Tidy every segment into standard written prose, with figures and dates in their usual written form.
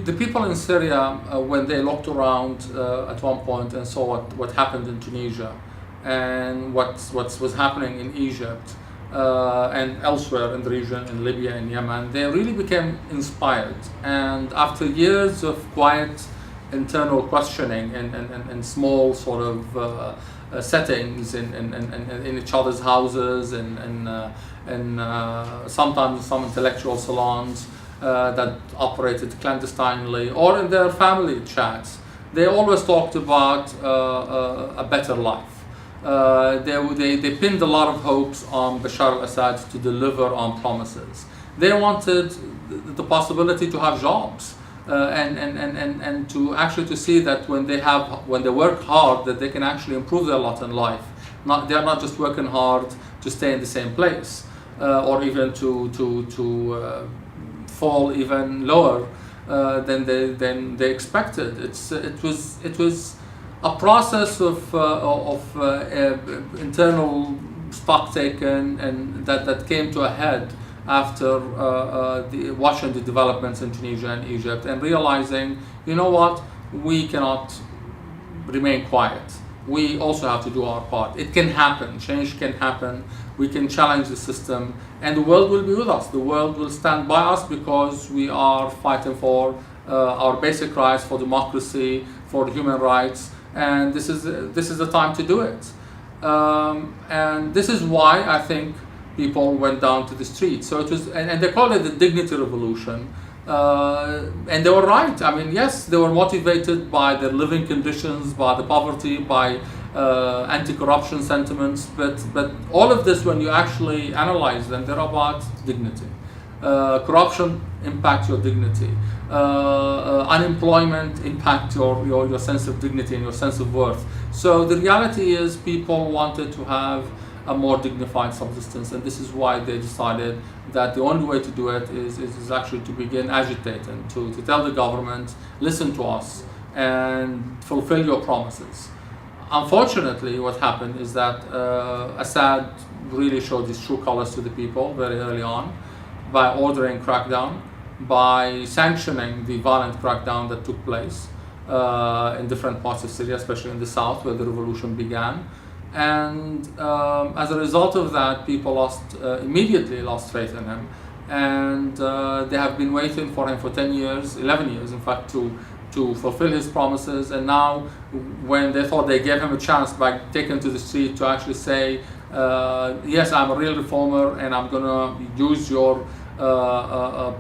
The people in Syria, when they looked around at one point and saw what happened in Tunisia and what was happening in Egypt and elsewhere in the region, in Libya and Yemen, they really became inspired. And after years of quiet internal questioning and small sort of settings in each other's houses and sometimes some intellectual salons that operated clandestinely, or in their family chats, they always talked about a better life. They pinned a lot of hopes on Bashar al-Assad to deliver on promises. They wanted the possibility to have jobs and to actually to see that when they work hard, that they can actually improve their lot in life. They are not just working hard to stay in the same place or even to fall even lower than they expected. It was a process of internal stock taken, and that came to a head after watching the developments in Tunisia and Egypt and realizing, you know what, we cannot remain quiet. We also have to do our part. It can happen. Change can happen. We can challenge the system, and the world will be with us. The world will stand by us because we are fighting for our basic rights, for democracy, for human rights, and this is the time to do it. And this is why I think people went down to the streets. So it was, and they call it the dignity revolution. And they were right. I mean, yes, they were motivated by their living conditions, by the poverty, by anti-corruption sentiments. But all of this, when you actually analyze them, they're about dignity. Corruption impacts your dignity. Unemployment impacts your sense of dignity and your sense of worth. So the reality is, people wanted to have a more dignified subsistence, and this is why they decided that the only way to do it is actually to begin agitating, to tell the government, listen to us and fulfill your promises. Unfortunately, what happened is that Assad really showed his true colors to the people very early on by ordering crackdown, by sanctioning the violent crackdown that took place in different parts of Syria, especially in the south where the revolution began. And as a result of that, people immediately lost faith in him, and they have been waiting for him for 10 years, 11 years in fact, to fulfill his promises. And now, when they thought they gave him a chance by taking to the street to actually say, yes, I'm a real reformer and I'm going to use your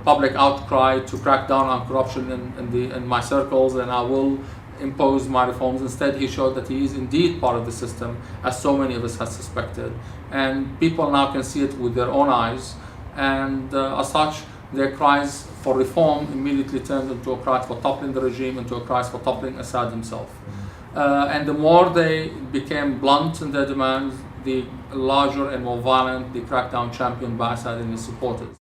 public outcry to crack down on corruption in my circles, and I will impose my reforms. Instead, he showed that he is indeed part of the system, as so many of us had suspected. And people now can see it with their own eyes. And as such, their cries for reform immediately turned into a cry for toppling the regime, into a cry for toppling Assad himself. And the more they became blunt in their demands, the larger and more violent the crackdown championed by Assad and his supporters.